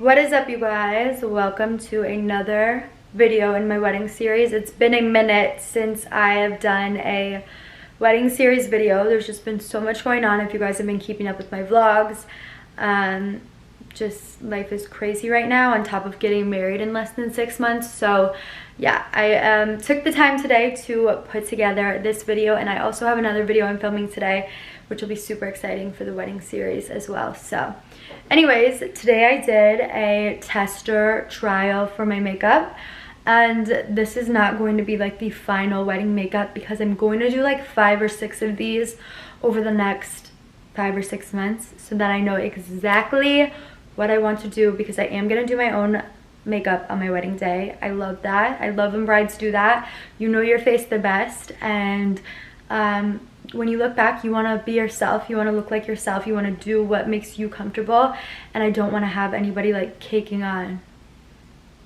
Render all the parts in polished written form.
What is up, you guys? Welcome to another video in my wedding series. It's been a minute since I have done a wedding series video. There's just been so much going on. If you guys have been keeping up with my vlogs, just life is crazy right now on top of getting married in less than 6 months. So yeah, I took the time today to put together this video, and I also have another video I'm filming today which will be super exciting for the wedding series as well. So anyways, today I did a tester trial for my makeup, and this is not going to be like the final wedding makeup because I'm going to do like 5 or 6 of these over the next 5 or 6 months so that I know exactly what I want to do, because I am going to do my own makeup on my wedding day. I love that. I love when brides do that. You know your face the best, and when you look back, you want to be yourself, you want to look like yourself, you want to do what makes you comfortable, and I don't want to have anybody like caking on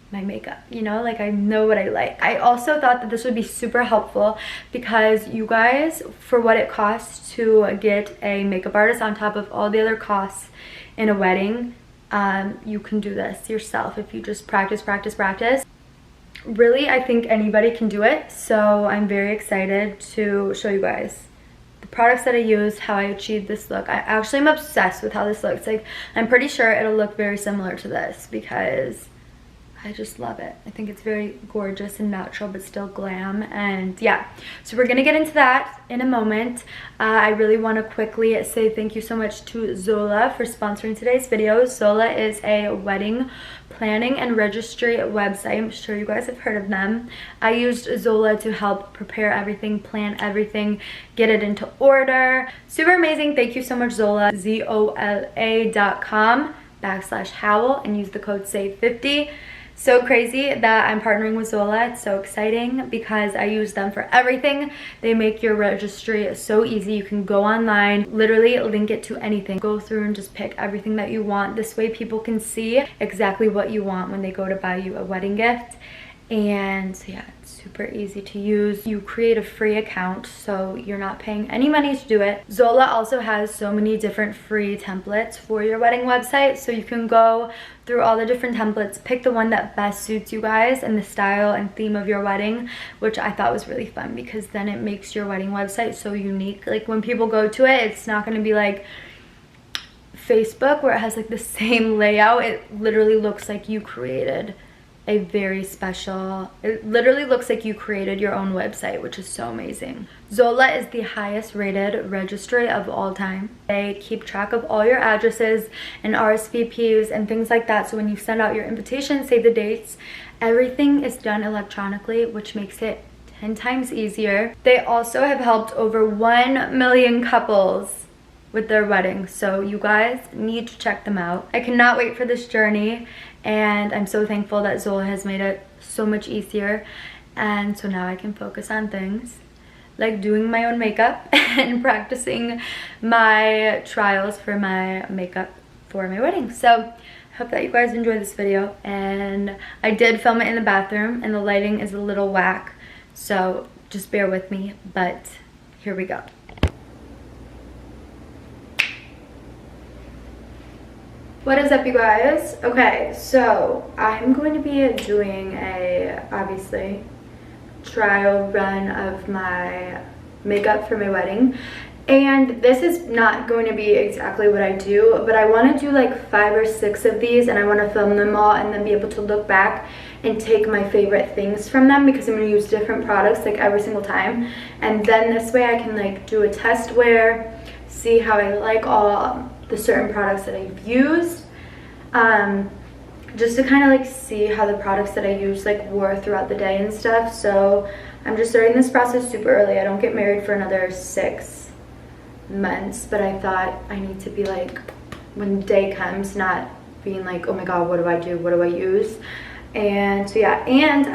my makeup, you know, like I know what I like. I also thought that this would be super helpful because you guys, for what it costs to get a makeup artist on top of all the other costs in a wedding, you can do this yourself if you just practice. Really, I think anybody can do it, so I'm very excited to show you guys the products that I use, how I achieved this look. I actually am obsessed with how this looks. Like, I'm pretty sure it'll look very similar to this because I just love it. I think it's very gorgeous and natural but still glam. And yeah, so we're gonna get into that in a moment. I really want to quickly say thank you so much to Zola for sponsoring today's video. Zola is a wedding planning and registry website. I'm sure you guys have heard of them. I used Zola to help prepare everything, plan everything, get it into order. Super amazing. Thank you so much, Zola. zola.com/Howell and use the code SAVE50. So crazy that I'm partnering with Zola. It's so exciting because I use them for everything. They make your registry so easy. You can go online, literally link it to anything. Go through and just pick everything that you want. This way people can see exactly what you want when they go to buy you a wedding gift. And so yeah, it's super easy to use. You create a free account, so you're not paying any money to do it. Zola also has so many different free templates for your wedding website, so you can go through all the different templates, pick the one that best suits you guys and the style and theme of your wedding, which I thought was really fun because then it makes your wedding website so unique. Like, when people go to it, it's not going to be like Facebook where it has like the same layout. It literally looks like you created a very special, it literally looks like you created your own website, which is so amazing. Zola is the highest rated registry of all time. They keep track of all your addresses and RSVPs and things like that, so when you send out your invitation, save the dates, everything is done electronically, which makes it 10 times easier. They also have helped over 1 million couples with their weddings, so you guys need to check them out. I cannot wait for this journey, and I'm so thankful that Zola has made it so much easier. And so now I can focus on things like doing my own makeup and practicing my trials for my makeup for my wedding. So I hope that you guys enjoyed this video, and I did film it in the bathroom and the lighting is a little whack, so just bear with me, but here we go. What is up, you guys? Okay, so I'm going to be doing a, obviously, trial run of my makeup for my wedding. And this is not going to be exactly what I do, but I want to do like 5 or 6 of these, and I want to film them all and then be able to look back and take my favorite things from them, because I'm going to use different products like every single time. And then this way I can like do a test wear, see how I like all the certain products that I've used, just to kind of like see how the products that I use like wore throughout the day and stuff. So I'm just starting this process super early. I don't get married for another 6 months, but I thought I need to be like, when the day comes, not being like, oh my god, what do I do, what do I use? And so yeah, and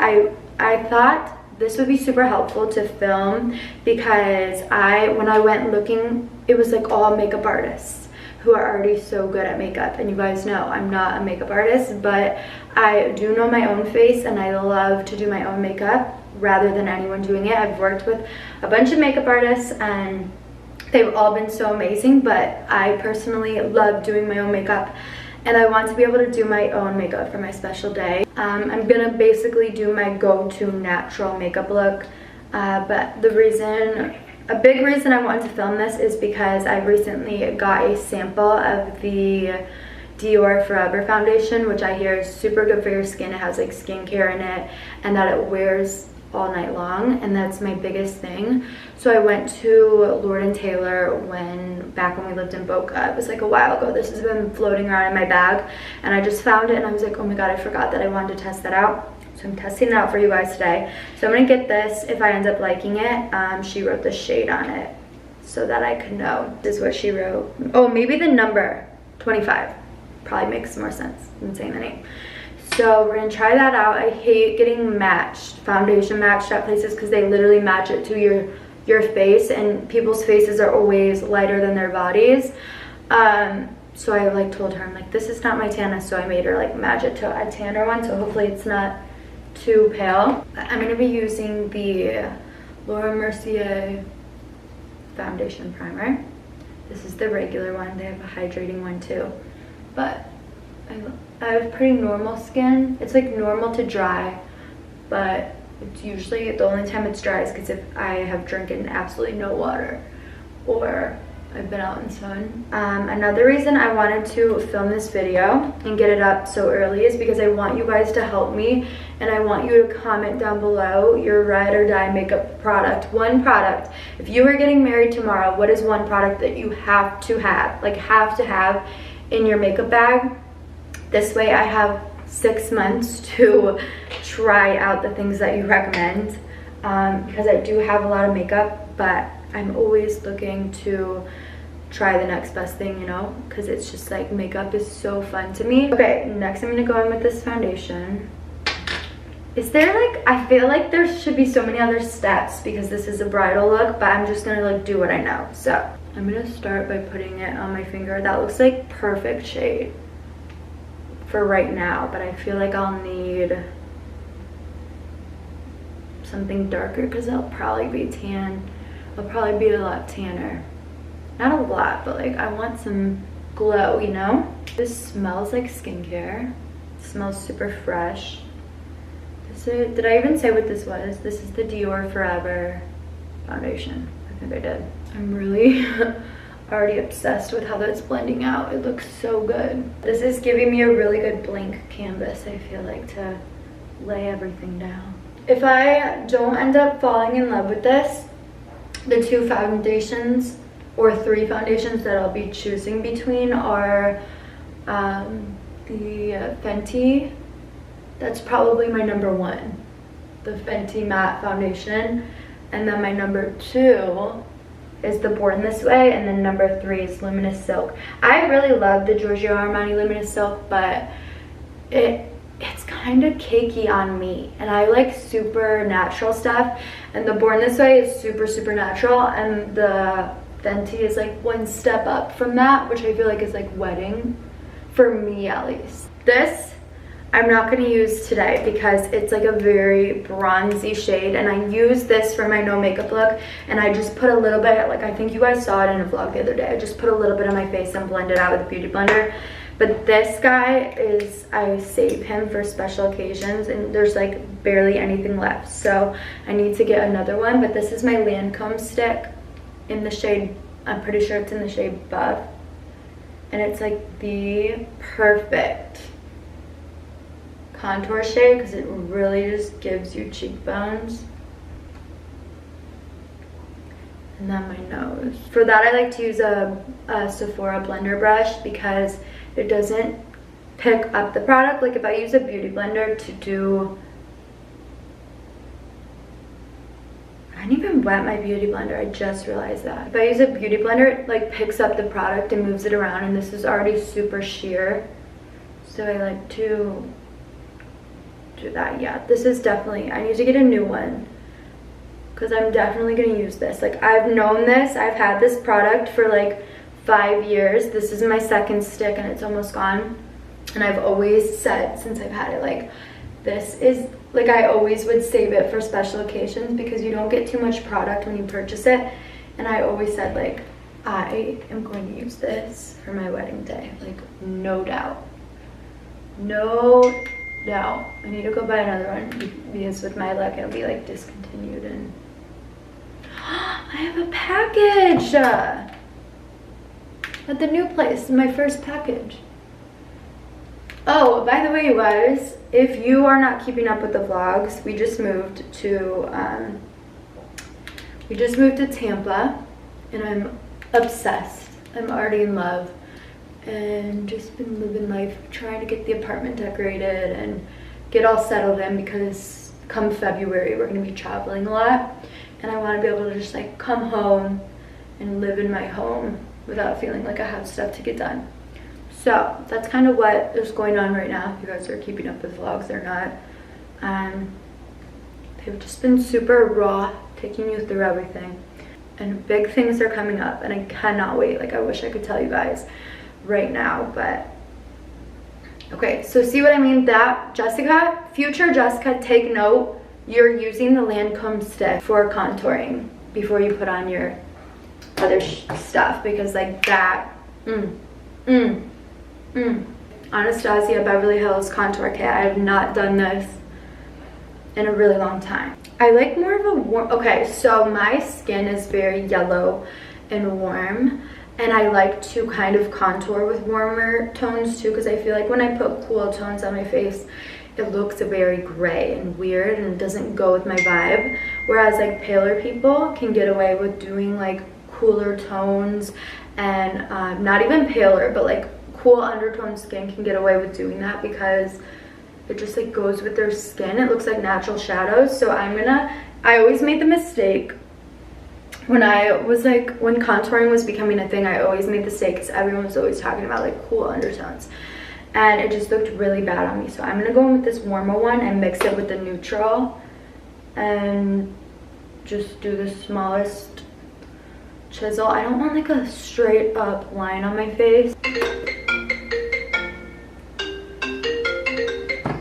I thought this would be super helpful to film because when I went looking, it was like all makeup artists who are already so good at makeup, and you guys know I'm not a makeup artist, but I do know my own face and I love to do my own makeup rather than anyone doing it. I've worked with a bunch of makeup artists and they've all been so amazing, but I personally love doing my own makeup and I want to be able to do my own makeup for my special day. I'm gonna basically do my go-to natural makeup look, but a big reason I wanted to film this is because I recently got a sample of the Dior Forever foundation, which I hear is super good for your skin. It has like skincare in it, and that it wears all night long, and that's my biggest thing. So I went to Lord & Taylor back when we lived in Boca. It was like a while ago. This has been floating around in my bag, and I just found it and I was like, oh my god, I forgot that I wanted to test that out. So I'm testing it out for you guys today. So I'm gonna get this. If I end up liking it, she wrote the shade on it so that I could know. This is what she wrote. Oh, maybe the number 25 probably makes more sense than saying the name. So we're gonna try that out. I hate getting foundation matched at places because they literally match it to your face, and people's faces are always lighter than their bodies. So I like told her, I'm like, this is not my tan, so I made her like match it to a tanner one, so hopefully it's not too pale. I'm gonna be using the Laura Mercier foundation primer. This is the regular one. They have a hydrating one too, but I have pretty normal skin. It's like normal to dry, but it's usually the only time it's dry is because if I have drinking absolutely no water or I've been out in the sun. Another reason I wanted to film this video and get it up so early is because I want you guys to help me, and I want you to comment down below your ride or die makeup product. One product. If you are getting married tomorrow, what is one product that you have to have, like have to have in your makeup bag? This way I have 6 months to try out the things that you recommend, because I do have a lot of makeup, but I'm always looking to try the next best thing, you know, because it's just like makeup is so fun to me. Okay, next I'm gonna go in with this foundation. Is there like, I feel like there should be so many other steps because this is a bridal look, but I'm just gonna like do what I know. So I'm gonna start by putting it on my finger. That looks like perfect shade for right now, but I feel like I'll need something darker because I'll probably be tan. I'll probably be a lot tanner. Not a lot, but like I want some glow, you know? This smells like skincare. It smells super fresh. Did I even say what this was? This is the Dior Forever foundation. I think I did. I'm really already obsessed with how that's blending out. It looks so good. This is giving me a really good blank canvas, I feel like, to lay everything down. If I don't end up falling in love with this, the 2 foundations or 3 foundations that I'll be choosing between are the Fenty. That's probably my number 1, the Fenty matte foundation, and then my number 2 is the Born This Way, and then number 3 is Luminous Silk. I really love the Giorgio Armani Luminous Silk, but it's kind of cakey on me, and I like super natural stuff, and the Born This Way is super natural, and the Fenty is like one step up from that, which I feel like is like wedding for me at least. This I'm not going to use today because it's like a very bronzy shade, and I use this for my no makeup look, and I just put a little bit, like I think you guys saw it in a vlog the other day, I just put a little bit on my face and blend it out with a beauty blender. But this guy is, I save him for special occasions, and there's like barely anything left, so I need to get another one. But this is my Lancome stick in the shade, I'm pretty sure it's in the shade Buff, and it's like the perfect contour shade because it really just gives you cheekbones. And then my nose. For that I like to use a Sephora blender brush because it doesn't pick up the product. Like if I use a beauty blender to do, I didn't even wet my beauty blender, I just realized that. If I use a beauty blender, it like picks up the product and moves it around, and this is already super sheer, so I like to do that. Yeah, this is definitely, I need to get a new one because I'm definitely gonna use this. Like I've known this, I've had this product for like 5 years. This is my 2nd stick and it's almost gone, and I've always said since I've had it, like this is, like I always would save it for special occasions because you don't get too much product when you purchase it, and I always said like I am going to use this for my wedding day, like no doubt. No doubt. I need to go buy another one because with my luck it'll be like discontinued. And I have a package at the new place, my first package. Oh, by the way, you guys, if you are not keeping up with the vlogs, we just moved to Tampa, and I'm obsessed. I'm already in love, and just been living life, trying to get the apartment decorated and get all settled in, because come February we're gonna be traveling a lot, and I want to be able to just like come home and live in my home without feeling like I have stuff to get done. So that's kind of what is going on right now. If you guys are keeping up with vlogs or not, they've just been super raw, taking you through everything, and big things are coming up, and I cannot wait. Like, I wish I could tell you guys right now, but okay. So see what I mean? That Jessica, future Jessica, take note, you're using the Lancome stick for contouring before you put on your other stuff, because like that Anastasia Beverly Hills contour kit, I have not done this in a really long time. I like more of a warm, okay, so my skin is very yellow and warm, and I like to kind of contour with warmer tones too, because I feel like when I put cool tones on my face, it looks very gray and weird and it doesn't go with my vibe. Whereas like paler people can get away with doing like cooler tones, and not even paler, but like cool undertone skin can get away with doing that because it just like goes with their skin. It looks like natural shadows. So I always made the mistake when when contouring was becoming a thing, I always made the mistake because everyone was always talking about like cool undertones, and it just looked really bad on me. So I'm gonna go in with this warmer one and mix it with the neutral and just do the smallest chisel. I don't want like a straight up line on my face.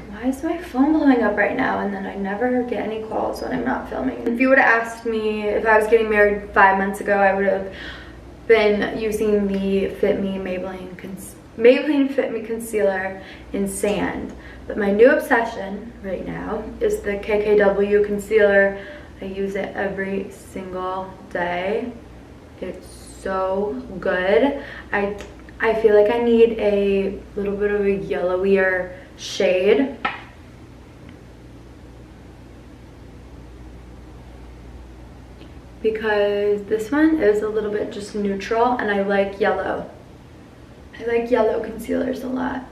Why is my phone blowing up right now? And then I never get any calls when I'm not filming. If you would have asked me if I was getting married 5 months ago, I would have been using the Fit Me Maybelline Fit Me Concealer in Sand. But my new obsession right now is the KKW concealer. I use it every single day. It's so good. I feel like I need a little bit of a yellowier shade. Because this one is a little bit just neutral, and I like yellow. I like yellow concealers a lot.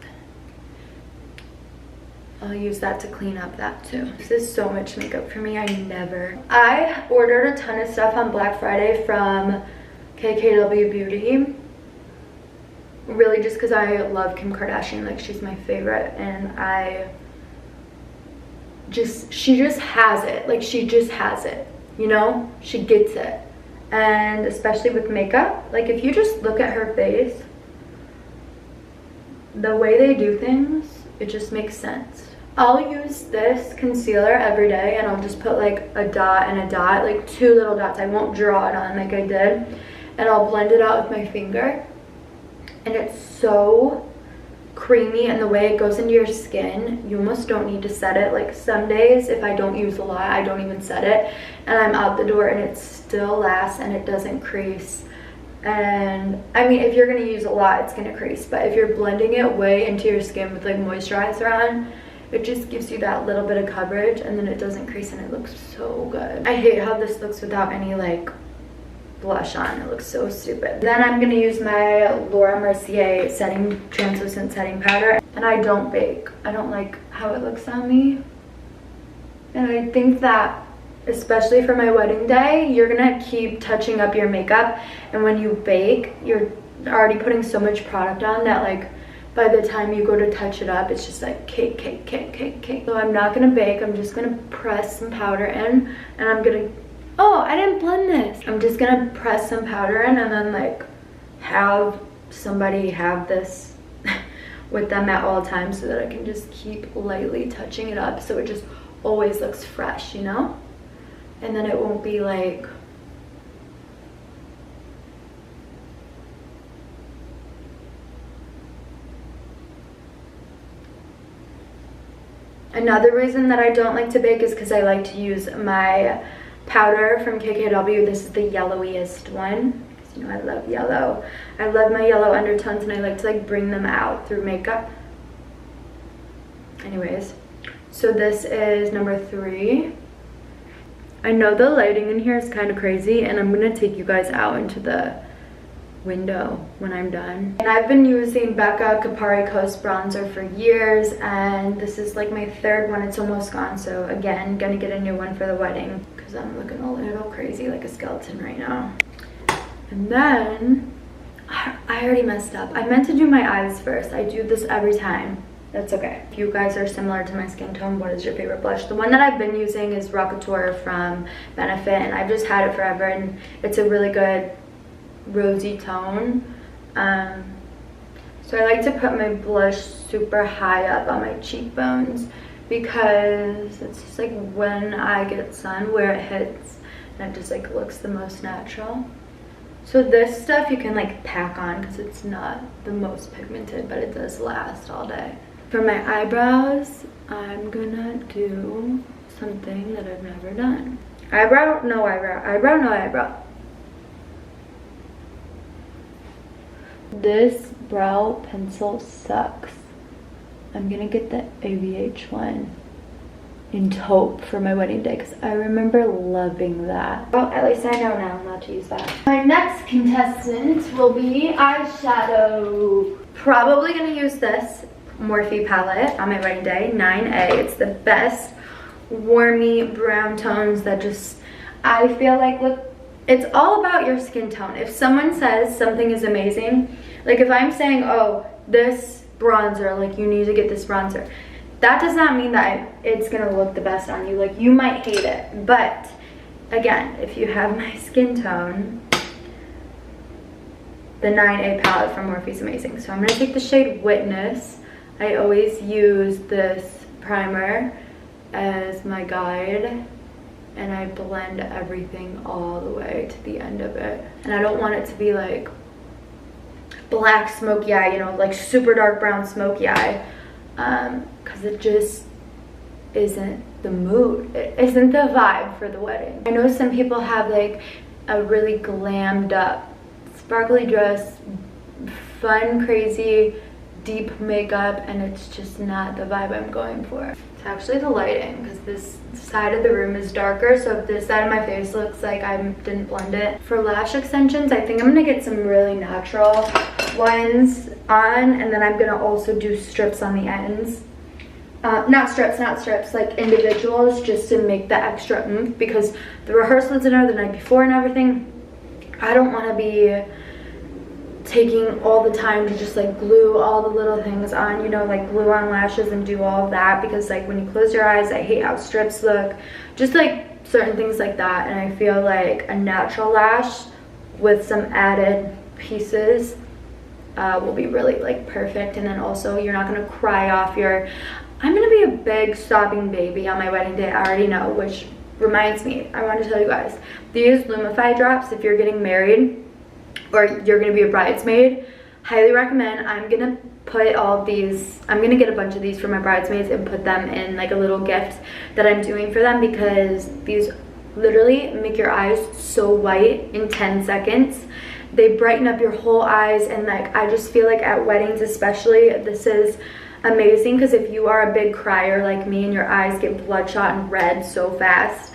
I'll use that to clean up that too. This is so much makeup for me. I ordered a ton of stuff on Black Friday from KKW Beauty. Really just because I love Kim Kardashian. Like, she's my favorite, and she just has it. Like, she just has it, you know? She gets it. And especially with makeup, like if you just look at her face, the way they do things, it just makes sense. I'll use this concealer every day, and I'll just put like a dot and a dot, like 2 little dots. I won't draw it on like I did, and I'll blend it out with my finger, and it's so creamy, and the way it goes into your skin, you almost don't need to set it. Like some days, if I don't use a lot, I don't even set it, and I'm out the door and it still lasts and it doesn't crease. And I mean, if you're gonna use a lot, it's gonna crease, but if you're blending it way into your skin with like moisturizer on, it just gives you that little bit of coverage, and then it doesn't crease, and it looks so good. I hate how this looks without any like blush on. It looks so stupid. Then I'm gonna use my Laura Mercier translucent setting powder, and I don't bake. I don't like how it looks on me, and I think that especially for my wedding day, you're gonna keep touching up your makeup, and when you bake, you're already putting so much product on that like by the time you go to touch it up, it's just like cake, cake, cake, cake, cake. So I'm not gonna bake. I'm just gonna press some powder in, and I'm gonna, oh, I didn't blend this. I'm just gonna press some powder in, and then like have somebody have this with them at all times, so that I can just keep lightly touching it up, so it just always looks fresh, you know? And then it won't be like, Another reason that I don't like to bake is because I like to use my powder from KKW. This is the yellowiest one. You know, I love yellow. I love my yellow undertones, and I like to like bring them out through makeup. Anyways, so this is number 3. I know the lighting in here is kind of crazy, and I'm gonna take you guys out into the window when I'm done. And I've been using Becca Kapari Coast bronzer for years, and this is like my 3rd one. It's almost gone, so again, gonna get a new one for the wedding because I'm looking a little crazy like a skeleton right now. And then I already messed up. I meant to do my eyes first. I do this every time. That's okay. If you guys are similar to my skin tone, what is your favorite blush? The one that I've been using is Rockateur from Benefit, and I've just had it forever, and it's a really good rosy tone. So I like to put my blush super high up on my cheekbones because it's just like when I get sun where it hits, and it just like looks the most natural. So this stuff you can like pack on because it's not the most pigmented, but it does last all day. For my eyebrows, I'm gonna do something that I've never done. Eyebrow, no eyebrow. Eyebrow, no eyebrow. This brow pencil sucks. I'm gonna get the AVH one in taupe for my wedding day because I remember loving that. Well, at least I know now not to use that. My next contestant will be eyeshadow. Probably gonna use this Morphe palette on my wedding day, 9A. It's the best warmy brown tones that just, I feel like, look, it's all about your skin tone. If someone says something is amazing, like if I'm saying, oh, this bronzer, like you need to get this bronzer, that does not mean that it's gonna look the best on you. Like you might hate it, but again, if you have my skin tone, the 9A palette from Morphe is amazing. So I'm gonna take the shade Witness. I always use this primer as my guide, and I blend everything all the way to the end of it. And I don't want it to be like black smoky eye, you know, like super dark brown smoky eye, because it just isn't the mood. It isn't the vibe for the wedding. I know some people have like a really glammed up, sparkly dress, fun, crazy, deep makeup, and it's just not the vibe I'm going for. It's actually the lighting, because this side of the room is darker, so if this side of my face looks like I didn't blend it. For lash extensions, I think I'm gonna get some really natural ones on, and then I'm gonna also do strips on the ends. Not strips, like individuals, just to make the extra oomph, because the rehearsal dinner the night before and everything, I don't want to be taking all the time to just like glue all the little things on, you know, like glue on lashes and do all of that, because like when you close your eyes, I hate how strips look, just like certain things like that. And I feel like a natural lash with some added pieces will be really like perfect. And then also you're not gonna cry off your, I'm gonna be a big sobbing baby on my wedding day, I already know, which reminds me, I want to tell you guys, these Lumify drops, if you're getting married or you're gonna be a bridesmaid, highly recommend. I'm gonna put all of these, I'm gonna get a bunch of these for my bridesmaids and put them in like a little gift that I'm doing for them, because these literally make your eyes so white in 10 seconds. They brighten up your whole eyes, and like I just feel like at weddings especially, this is amazing, because if you are a big crier like me and your eyes get bloodshot and red so fast,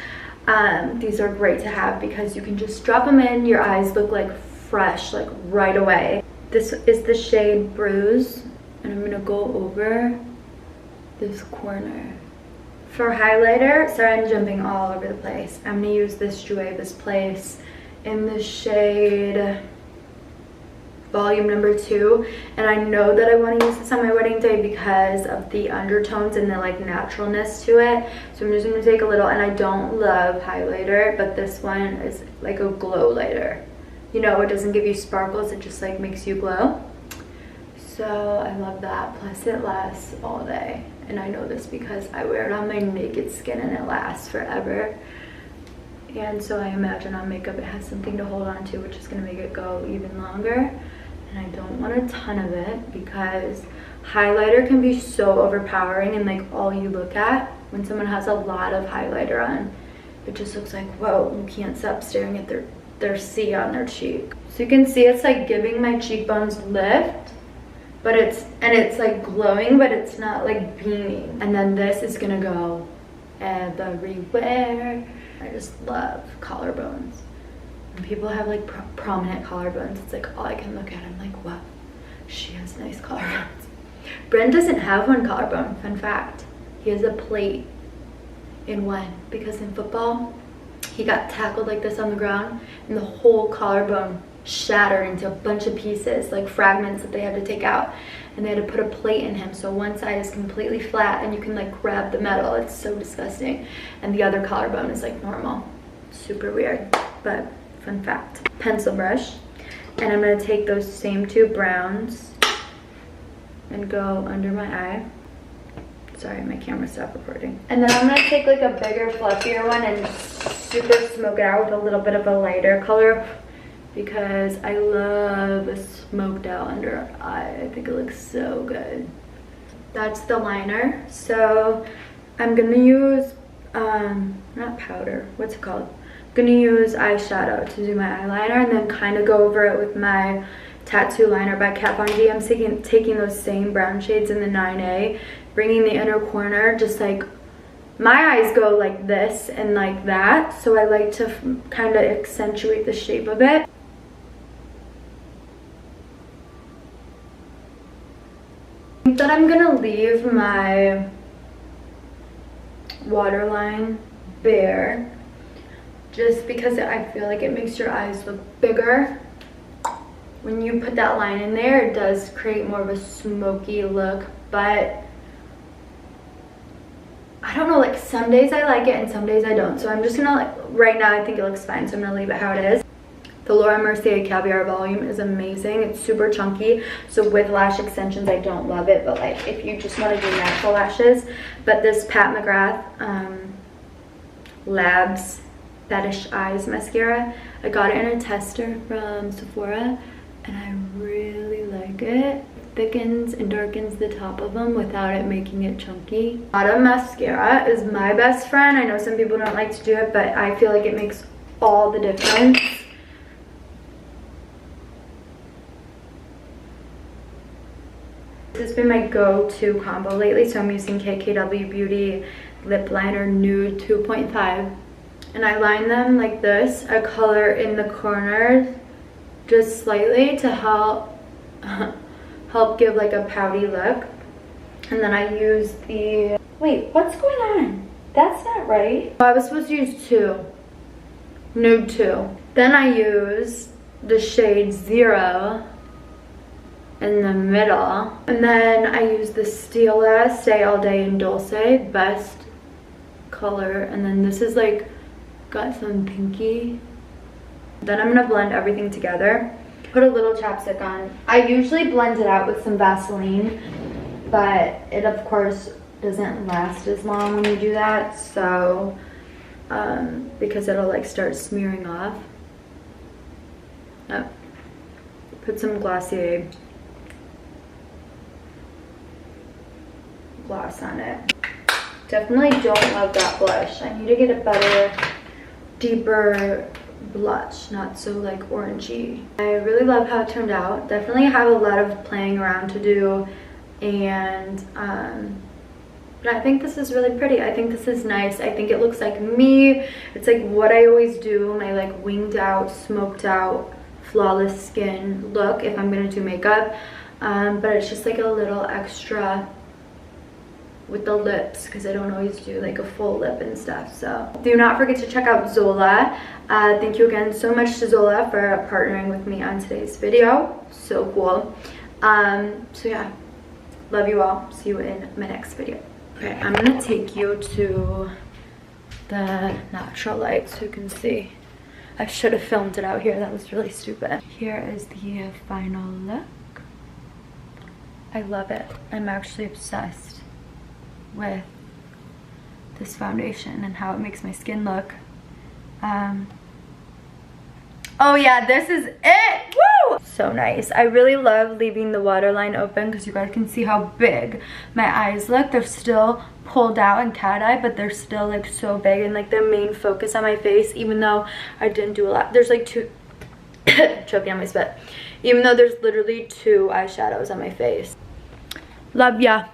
these are great to have, because you can just drop them in, your eyes look like fresh like right away. This is the shade Bruise, and I'm gonna go over this corner. For highlighter, sorry I'm jumping all over the place, I'm gonna use this Jouer This Place in the shade Volume number 2, and I know that I want to use this on my wedding day because of the undertones and the like naturalness to it. So I'm just going to take a little, and I don't love highlighter, but this one is like a glow lighter. You know, it doesn't give you sparkles, it just like makes you glow. So I love that, plus it lasts all day, and I know this because I wear it on my naked skin and it lasts forever. And so I imagine on makeup it has something to hold on to, which is going to make it go even longer. And I don't want a ton of it because highlighter can be so overpowering and like all you look at when someone has a lot of highlighter on. It just looks like, whoa, you can't stop staring at their C on their cheek. So you can see it's like giving my cheekbones lift, but it's like glowing, but it's not like beaming. And then this is gonna go everywhere. I just love collarbones. When people have like prominent collarbones, it's like all I can look at. I'm like, wow, she has nice collarbones. Brent doesn't have one collarbone, fun fact. He has a plate in one because in football, he got tackled like this on the ground and the whole collarbone shattered into a bunch of pieces, like fragments that they had to take out, and they had to put a plate in him so one side is completely flat and you can like grab the metal. It's so disgusting, and the other collarbone is like normal. Super weird, but fun fact. Pencil brush, and I'm gonna take those same two browns and go under my eye. Sorry, my camera stopped recording. And then I'm gonna take like a bigger, fluffier one and super smoke it out with a little bit of a lighter color, because I love a smoked out under eye. I think it looks so good. That's the liner. So I'm gonna use, not powder, what's it called? I'm gonna use eyeshadow to do my eyeliner and then kind of go over it with my tattoo liner by Kat Von D. I'm taking those same brown shades in the 9A, bringing the inner corner, just like, my eyes go like this and like that, so I like to kind of accentuate the shape of it. I think that I'm gonna leave my waterline bare, just because I feel like it makes your eyes look bigger. When you put that line in there, it does create more of a smoky look, but I don't know, like some days I like it and some days I don't. So I'm just gonna, like, right now I think it looks fine, so I'm gonna leave it how it is. The Laura Mercier Caviar Volume is amazing. It's super chunky, so with lash extensions I don't love it, but like if you just want to do natural lashes. But this Pat McGrath Labs Fetish Eyes Mascara, I got it in a tester from Sephora and I really like it. Thickens and darkens the top of them without it making it chunky. Bottom mascara is my best friend. I know some people don't like to do it, but I feel like it makes all the difference. This has been my go-to combo lately, so I'm using KKW Beauty Lip Liner Nude 2.5. And I line them like this, a color in the corners, just slightly to help give like a pouty look. And then I use the, wait, what's going on? That's not right. Oh, I was supposed to use 2, Nude 2. Then I use the shade 0 in the middle. And then I use the Stila Stay All Day in Dulce, best color. And then this is like, got some pinky. Then I'm gonna blend everything together. Put a little chapstick on. I usually blend it out with some Vaseline, but it of course doesn't last as long when you do that, so because it'll like start smearing off. Oh. Put some Glossier gloss on it. Definitely don't love that blush. I need to get a better, deeper blush, not so like orangey. I really love how it turned out. Definitely have a lot of playing around to do, and but I think this is really pretty. I think this is nice. I think it looks like me. It's like what I always do, my like winged out, smoked out, flawless skin look if I'm gonna do makeup, but it's just like a little extra with the lips, because I don't always do like a full lip and stuff. So do not forget to check out Zola. Thank you again so much to Zola for partnering with me on today's video. So cool. So yeah, love you all. See you in my next video. Okay, I'm gonna take you to the natural light so you can see. I should have filmed it out here. That was really stupid. Here is the final look. I love it. I'm actually obsessed with this foundation and how it makes my skin look. Oh yeah, this is it. Woo! so nice. I really love leaving the waterline open because you guys can see how big my eyes look. They're still pulled out and cat eye, but they're still like so big and like the main focus on my face, even though I didn't do a lot. There's like two choking on my spit, even though there's literally 2 eyeshadows on my face. Love ya.